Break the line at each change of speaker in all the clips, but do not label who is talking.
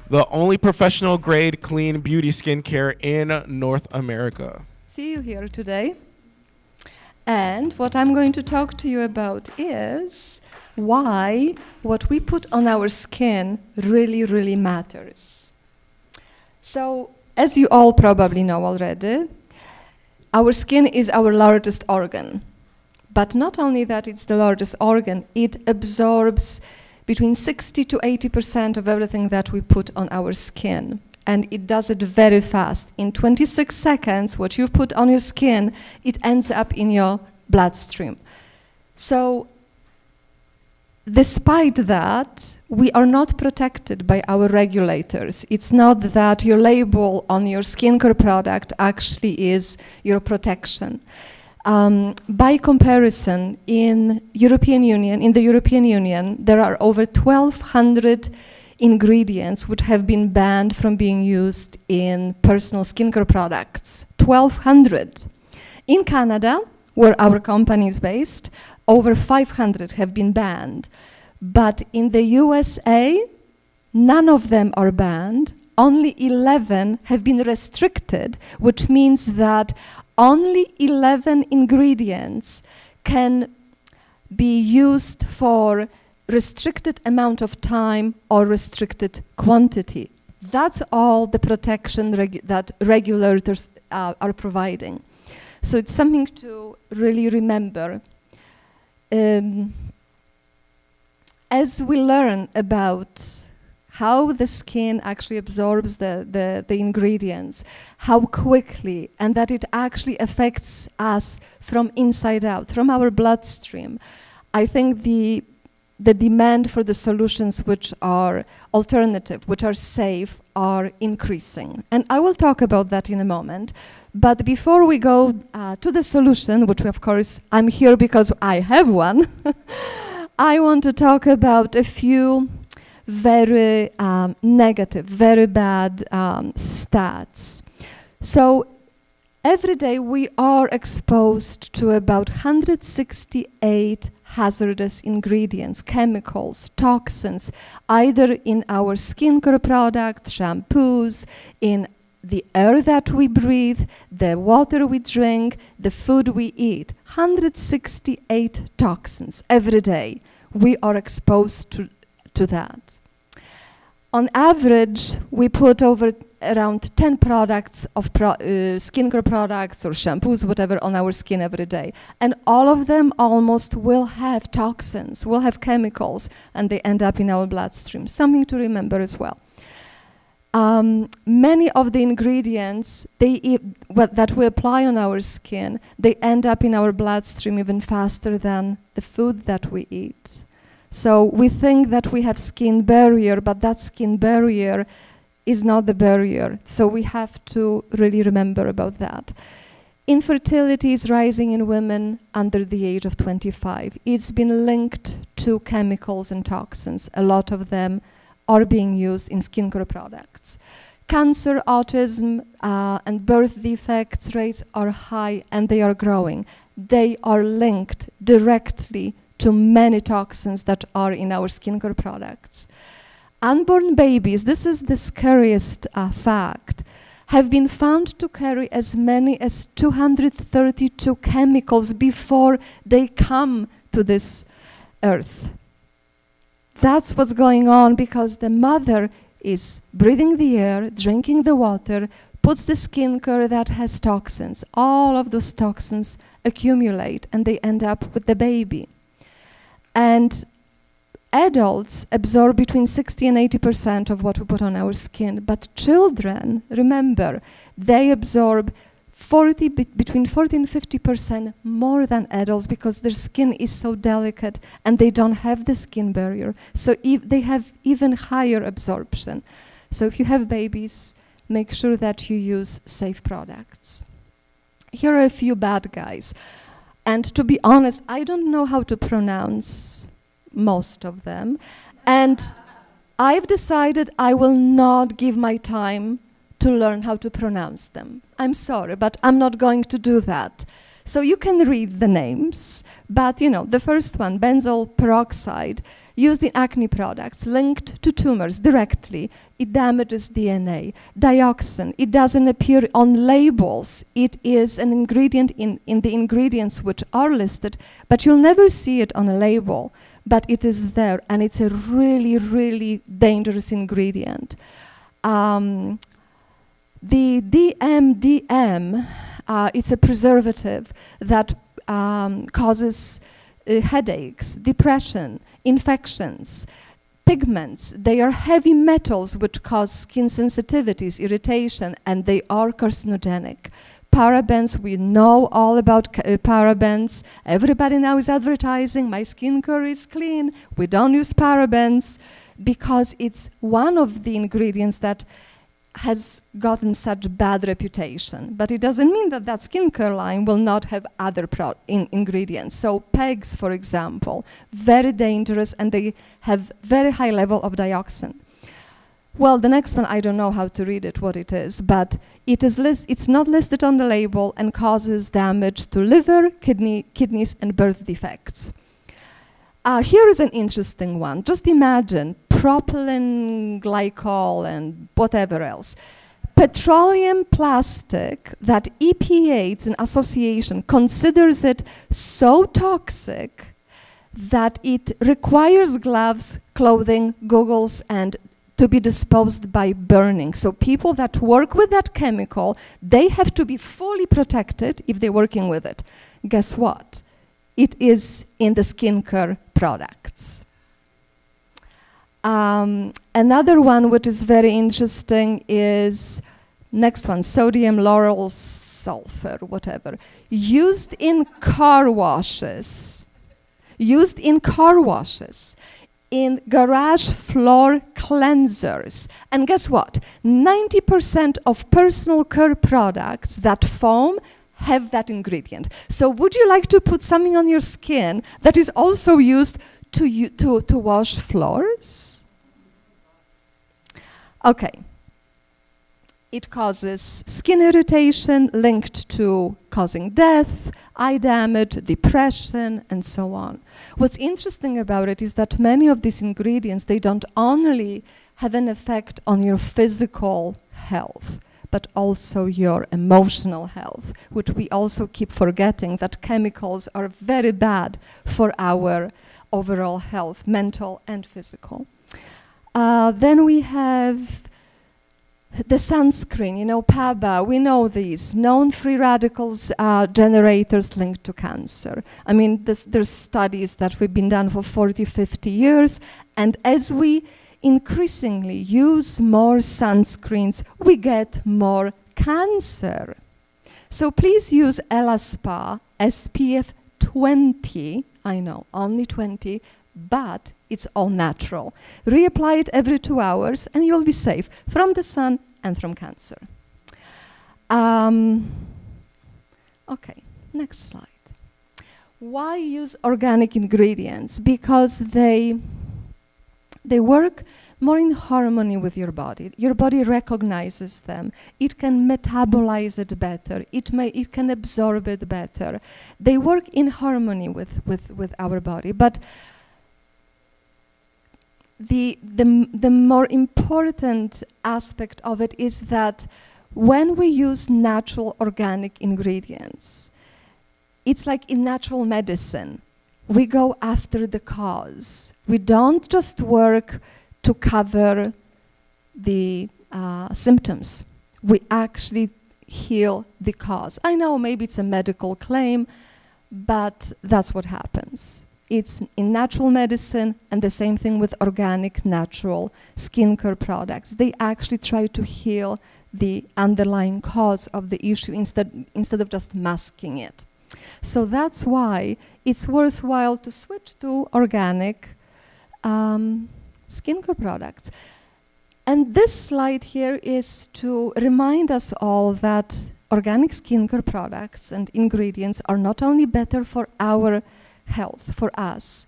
the only professional grade clean beauty skincare in North America.
See you here today. And what I'm going to talk to you about is why what we put on our skin really, really matters. So, as you all probably know already, our skin is our largest organ. But not only that it's the largest organ, it absorbs between 60 to 80% of everything that we put on our skin. And it does it very fast. In 26 seconds, what you put on your skin, it ends up in your bloodstream. So, despite that, we are not protected by our regulators. It's not that your label on your skincare product actually is your protection. By comparison, in the European Union, there are over 1,200 ingredients which have been banned from being used in personal skincare products. 1,200. In Canada, where our company is based, over 500 have been banned. But in the USA, none of them are banned. Only 11 have been restricted, which means that only 11 ingredients can be used for restricted amount of time or restricted quantity. That's all the protection that regulators are providing. So it's something to really remember. As we learn about how the skin actually absorbs the ingredients, how quickly, and that it actually affects us from inside out, from our bloodstream, I think the demand for the solutions which are alternative, which are safe, are increasing. And I will talk about that in a moment. But before we go to the solution, which of course I'm here because I have one, I want to talk about a few very negative, very bad stats. So every day we are exposed to about 168 hazardous ingredients, chemicals, toxins, either in our skincare products, shampoos, in the air that we breathe, the water we drink, the food we eat. 168 toxins every day. We are exposed to that. On average, we put over around 10 products of skincare products or shampoos, whatever, on our skin every day. And all of them almost will have toxins, will have chemicals, and they end up in our bloodstream. Something to remember as well. Many of the ingredients that we apply on our skin, they end up in our bloodstream even faster than the food that we eat. So we think that we have skin barrier, but that skin barrier is not the barrier. So we have to really remember about that. Infertility is rising in women under the age of 25. It's been linked to chemicals and toxins. A lot of them are being used in skincare products. Cancer, autism, and birth defects rates are high and they are growing. They are linked directly to many toxins that are in our skincare products. Unborn babies, this is the scariest fact, have been found to carry as many as 232 chemicals before they come to this earth. That's what's going on because the mother is breathing the air, drinking the water, puts the skincare that has toxins. All of those toxins accumulate and they end up with the baby. And adults absorb between 60 and 80% of what we put on our skin, but children, remember, they absorb between 40 and 50% more than adults because their skin is so delicate and they don't have the skin barrier. So they have even higher absorption. So if you have babies, make sure that you use safe products. Here are a few bad guys. And to be honest, I don't know how to pronounce most of them. And I've decided I will not give my time to learn how to pronounce them. I'm sorry, but I'm not going to do that. So you can read the names, but the first one, benzoyl peroxide, used in acne products, linked to tumors directly. It damages DNA. Dioxin, it doesn't appear on labels. It is an ingredient in the ingredients which are listed, but you'll never see it on a label. But it is there, and it's a really, really dangerous ingredient. The DMDM, it's a preservative that causes headaches, depression, infections, pigments. They are heavy metals which cause skin sensitivities, irritation, and they are carcinogenic. Parabens, we know all about parabens. Everybody now is advertising, my skincare is clean. We don't use parabens because it's one of the ingredients that has gotten such bad reputation. But it doesn't mean that that skincare line will not have other ingredients. So PEGs, for example, very dangerous, and they have very high level of dioxin. Well, the next one, I don't know how to read it, what it is, but it's not listed on the label and causes damage to liver, kidneys, and birth defects. Here is an interesting one. Just imagine propylene glycol and whatever else. Petroleum plastic that EPA, it's an association, considers it so toxic that it requires gloves, clothing, goggles, and to be disposed by burning. So people that work with that chemical, they have to be fully protected if they're working with it. Guess what? It is in the skincare products. Another one which is very interesting is, next one, sodium lauryl sulfur, whatever, used in car washes. Used in car washes. In garage floor cleansers. And guess what? 90% of personal care products that foam have that ingredient. So would you like to put something on your skin that is also used to wash floors? Okay. It causes skin irritation linked to causing death, eye damage, depression, and so on. What's interesting about it is that many of these ingredients, they don't only have an effect on your physical health, but also your emotional health, which we also keep forgetting that chemicals are very bad for our overall health, mental and physical. Then we have the sunscreen, PABA, we know these, known free radicals generators linked to cancer. I mean, there's studies that we've been done for 40, 50 years, and as we increasingly use more sunscreens, we get more cancer. So please use ElaSpa SPF 20, I know, only 20, but it's all natural. Reapply it every 2 hours and you'll be safe from the sun and from cancer. Okay, next slide. Why use organic ingredients? Because they work more in harmony with your body. Your body recognizes them. It can metabolize it better. It can absorb it better. They work in harmony with our body. But the more important aspect of it is that when we use natural organic ingredients, it's like in natural medicine. We go after the cause. We don't just work to cover the symptoms. We actually heal the cause. I know maybe it's a medical claim, but that's what happens. It's in natural medicine, and the same thing with organic, natural skincare products. They actually try to heal the underlying cause of the issue instead of just masking it. So that's why it's worthwhile to switch to organic skincare products. And this slide here is to remind us all that organic skincare products and ingredients are not only better for our health, for us,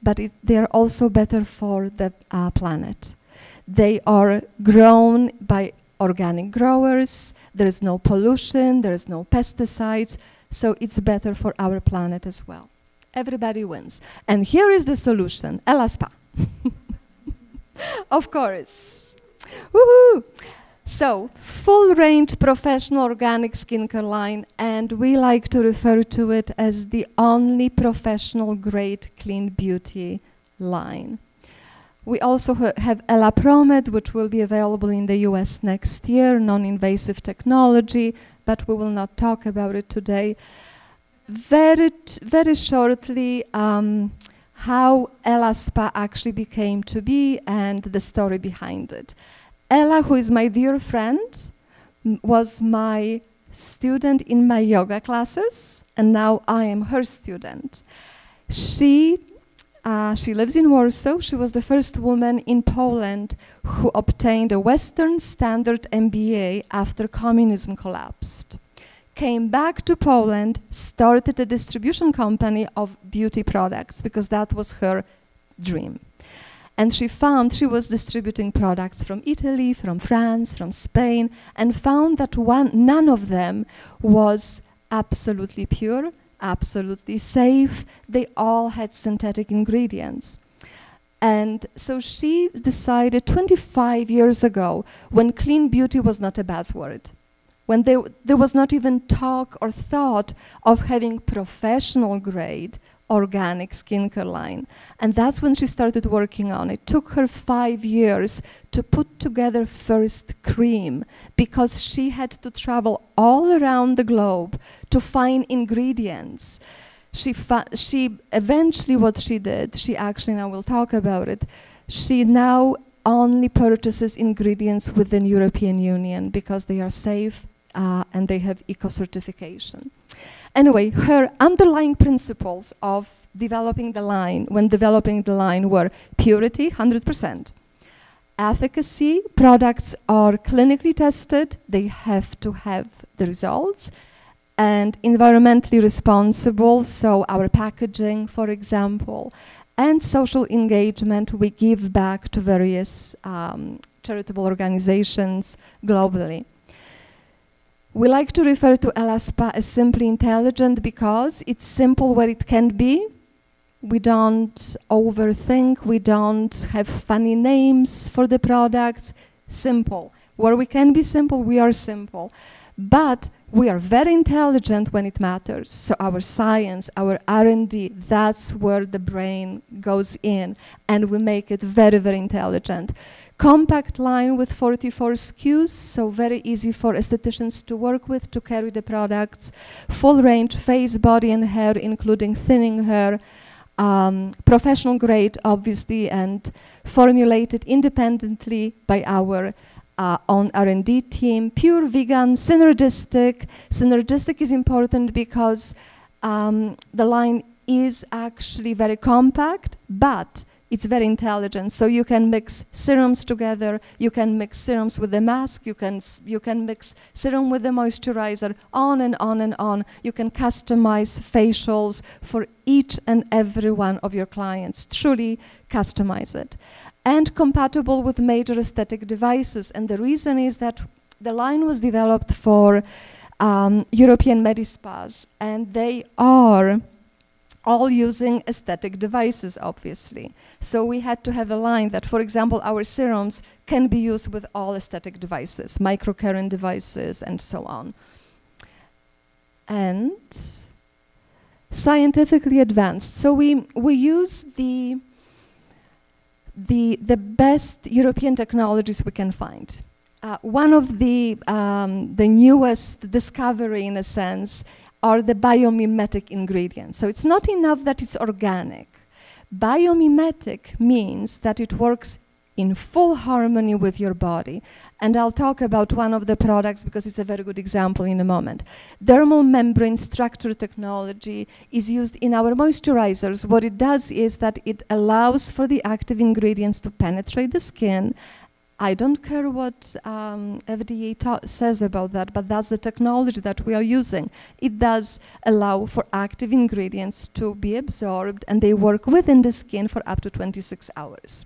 but they are also better for the planet. They are grown by organic growers. There is no pollution, there is no pesticides. So it's better for our planet as well. Everybody wins. And here is the solution, ElaSpa. Of course. Woohoo! So, full range professional organic skincare line, and we like to refer to it as the only professional grade clean beauty line. We also have ElaPromed, which will be available in the US next year, non-invasive technology, but we will not talk about it today. Very shortly, how ElaSpa actually became to be and the story behind it. Ella, who is my dear friend, was my student in my yoga classes, and now I am her student. She lives in Warsaw. She was the first woman in Poland who obtained a Western standard MBA after communism collapsed. Came back to Poland, started a distribution company of beauty products because that was her dream. And she found she was distributing products from Italy, from France, from Spain, and found that none of them was absolutely pure, absolutely safe. They all had synthetic ingredients. And so she decided 25 years ago, when clean beauty was not a buzzword, when there was not even talk or thought of having professional grade organic skincare line. And that's when she started working on it. It took her 5 years to put together first cream because she had to travel all around the globe to find ingredients. She eventually, what she did, she actually, now we'll talk about it, she now only purchases ingredients within European Union because they are safe and they have eco-certification. Anyway, her underlying principles of developing the line, when developing the line, were purity, 100%. Efficacy, products are clinically tested, they have to have the results. And environmentally responsible, so our packaging, for example. And social engagement, we give back to various charitable organizations globally. We like to refer to ElaSpa as simply intelligent because it's simple where it can be. We don't overthink, we don't have funny names for the products. Simple. Where we can be simple, we are simple. But we are very intelligent when it matters. So our science, our R&D, that's where the brain goes in, and we make it very, very intelligent. Compact line with 44 SKUs, so very easy for estheticians to work with, to carry the products. Full range, face, body, and hair, including thinning hair. Professional grade, obviously, and formulated independently by our own R&D team. Pure vegan, synergistic. Synergistic is important because the line is actually very compact, but it's very intelligent. So you can mix serums together, you can mix serums with the mask, you can mix serum with the moisturizer, on and on and on. You can customize facials for each and every one of your clients, truly customize it. And compatible with major aesthetic devices. And the reason is that the line was developed for European medispas, and they are all using aesthetic devices, obviously. So we had to have a line that, for example, our serums can be used with all aesthetic devices, microcurrent devices, and so on. And scientifically advanced. So we use the best European technologies we can find. One of the newest discovery, in a sense, are the biomimetic ingredients. So it's not enough that it's organic. Biomimetic means that it works in full harmony with your body. And I'll talk about one of the products because it's a very good example in a moment. Dermal membrane structure technology is used in our moisturizers. What it does is that it allows for the active ingredients to penetrate the skin. I don't care what FDA says about that, but that's the technology that we are using. It does allow for active ingredients to be absorbed, and they work within the skin for up to 26 hours.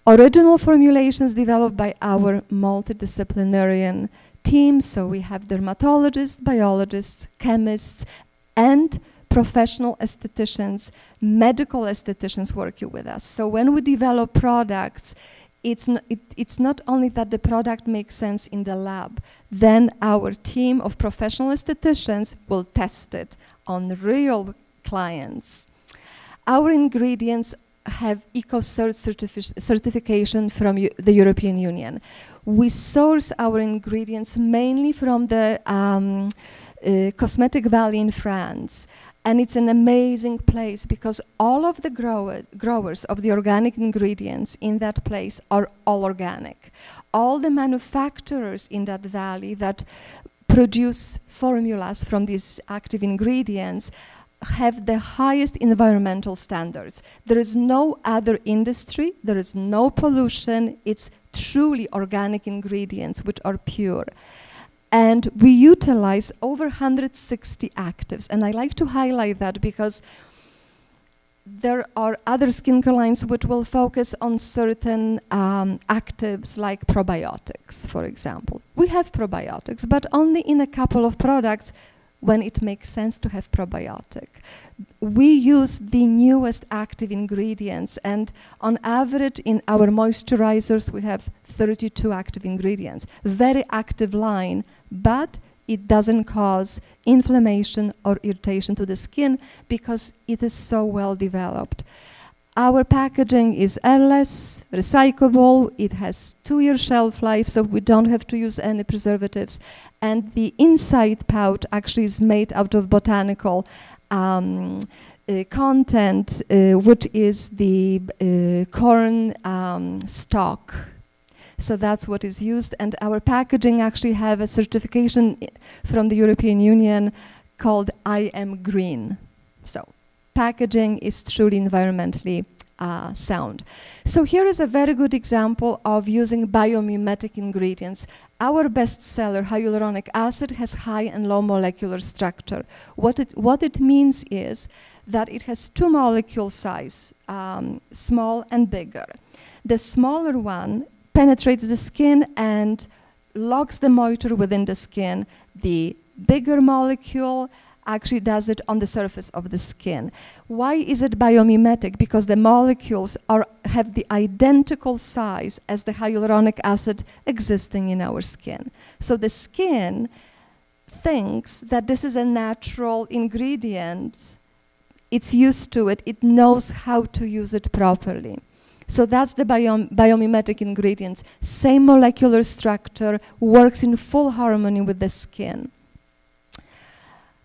Original formulations developed by our multidisciplinary team, so we have dermatologists, biologists, chemists, and professional aestheticians, medical aestheticians working with us. So when we develop products, it's not only that the product makes sense in the lab, then our team of professional aestheticians will test it on real clients. Our ingredients have EcoCert certification from the European Union. We source our ingredients mainly from the Cosmetic Valley in France. And it's an amazing place because all of the growers of the organic ingredients in that place are all organic. All the manufacturers in that valley that produce formulas from these active ingredients have the highest environmental standards. There is no other industry, there is no pollution, it's truly organic ingredients which are pure. And we utilize over 160 actives. And I like to highlight that because there are other skincare lines which will focus on certain actives like probiotics, for example. We have probiotics, but only in a couple of products when it makes sense to have probiotic. We use the newest active ingredients, and on average in our moisturizers we have 32 active ingredients. Very active line, but it doesn't cause inflammation or irritation to the skin because it is so well developed. Our packaging is airless, recyclable, it has 2-year shelf life, so we don't have to use any preservatives. And the inside pouch actually is made out of botanical content, which is the corn stalk. So that's what is used, and our packaging actually have a certification from the European Union called I Am Green. So packaging is truly environmentally sound. So here is a very good example of using biomimetic ingredients. Our bestseller, hyaluronic acid, has high and low molecular structure. What it means is that it has 2 molecule size, small and bigger. The smaller one penetrates the skin and locks the moisture within the skin. The bigger molecule actually does it on the surface of the skin. Why is it biomimetic? Because the molecules have the identical size as the hyaluronic acid existing in our skin. So the skin thinks that this is a natural ingredient. It's used to it. It knows how to use it properly. So that's the biomimetic ingredients. Same molecular structure, works in full harmony with the skin.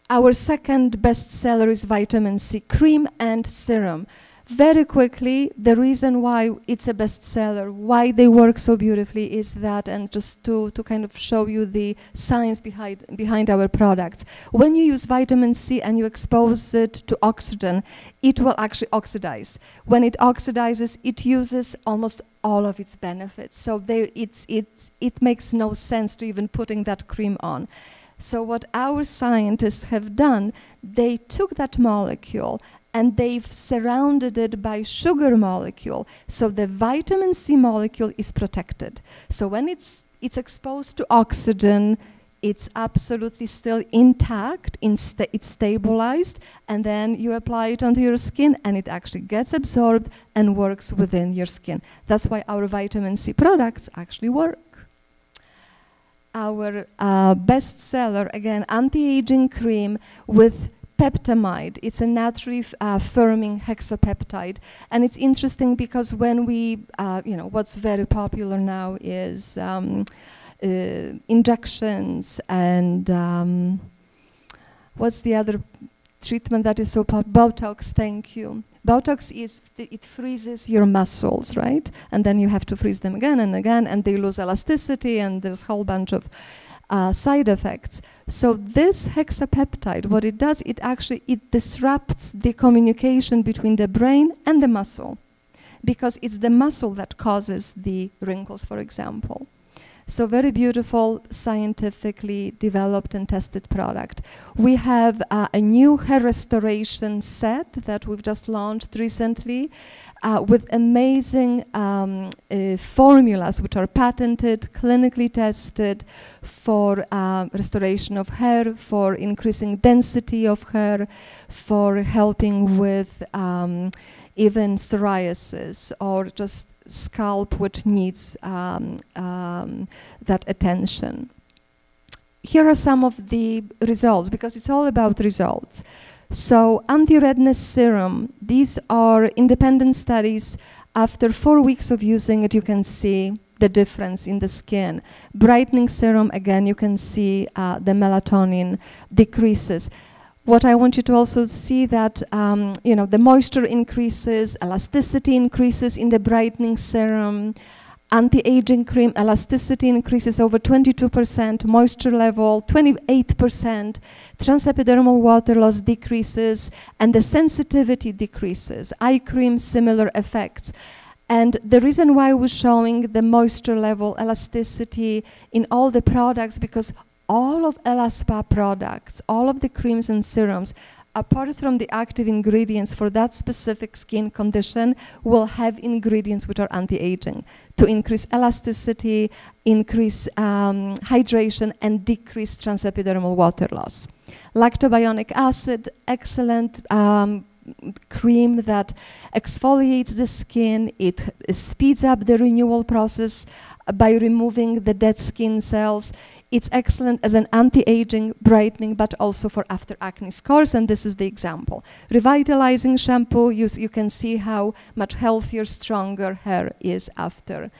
Our second bestseller is vitamin C cream and serum. Very quickly, the reason why it's a bestseller, why they work so beautifully is that, and just to kind of show you the science behind our products. When you use vitamin C and you expose it to oxygen, it will actually oxidize. When it oxidizes, it uses almost all of its benefits. So it makes no sense to even putting that cream on. So what our scientists have done, they took that molecule and they've surrounded it by sugar molecule. So the vitamin C molecule is protected. So when it's exposed to oxygen, it's absolutely still intact, it's stabilized, and then you apply it onto your skin and it actually gets absorbed and works within your skin. That's why our vitamin C products actually work. Our bestseller, again, anti-aging cream with peptamide. It's a naturally firming hexapeptide. And it's interesting because when we, what's very popular now is injections and what's the other treatment that is so popular? Botox, thank you. Botox it freezes your muscles, right? And then you have to freeze them again and again, and they lose elasticity, and there's a whole bunch of side effects. So this hexapeptide, what it does, it disrupts the communication between the brain and the muscle, because it's the muscle that causes the wrinkles, for example. So very beautiful, scientifically developed and tested product. We have a new hair restoration set that we've just launched recently with amazing formulas which are patented, clinically tested for restoration of hair, for increasing density of hair, for helping with even psoriasis or just scalp which needs that attention. Here are some of the results, because it's all about results. So anti-redness serum, these are independent studies. After 4 weeks of using it, you can see the difference in the skin. Brightening serum, again, you can see the melatonin decreases. What I want you to also see that, the moisture increases, elasticity increases in the brightening serum, anti-aging cream, elasticity increases over 22%, moisture level 28%, transepidermal water loss decreases, and the sensitivity decreases. Eye cream, similar effects. And the reason why we're showing the moisture level, elasticity in all the products, because all of ElaSpa products, all of the creams and serums, apart from the active ingredients for that specific skin condition, will have ingredients which are anti-aging to increase elasticity, increase hydration, and decrease transepidermal water loss. Lactobionic acid, excellent cream that exfoliates the skin. It speeds up the renewal process by removing the dead skin cells. It's excellent as an anti-aging, brightening, but also for after acne scars, and this is the example. Revitalizing shampoo, you can see how much healthier, stronger hair is after.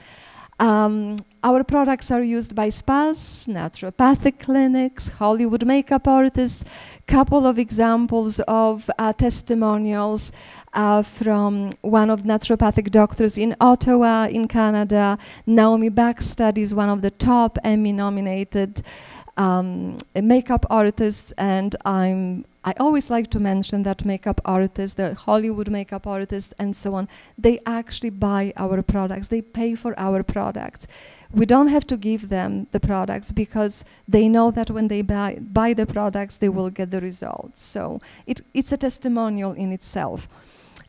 Our products are used by spas, naturopathic clinics, Hollywood makeup artists. Couple of examples of testimonials from one of naturopathic doctors in Ottawa, in Canada. Naomi Backstad is one of the top Emmy-nominated makeup artists, and I always like to mention that makeup artists, the Hollywood makeup artists and so on, they actually buy our products, they pay for our products. We don't have to give them the products because they know that when they buy the products, they will get the results. So it's a testimonial in itself.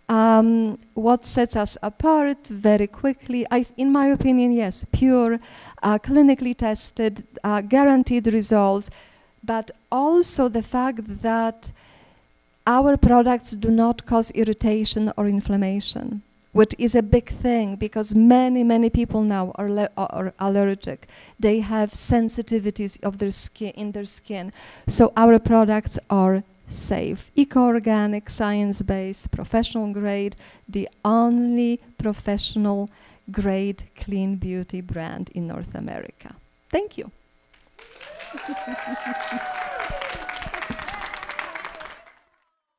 What sets us apart very quickly, in my opinion, yes, pure, clinically tested, guaranteed results, but also the fact that our products do not cause irritation or inflammation, which is a big thing because many people now are allergic. They have sensitivities of their skin, in their skin. So our products are safe, eco-organic, science-based, professional grade, the only professional grade clean beauty brand in North America. Thank you.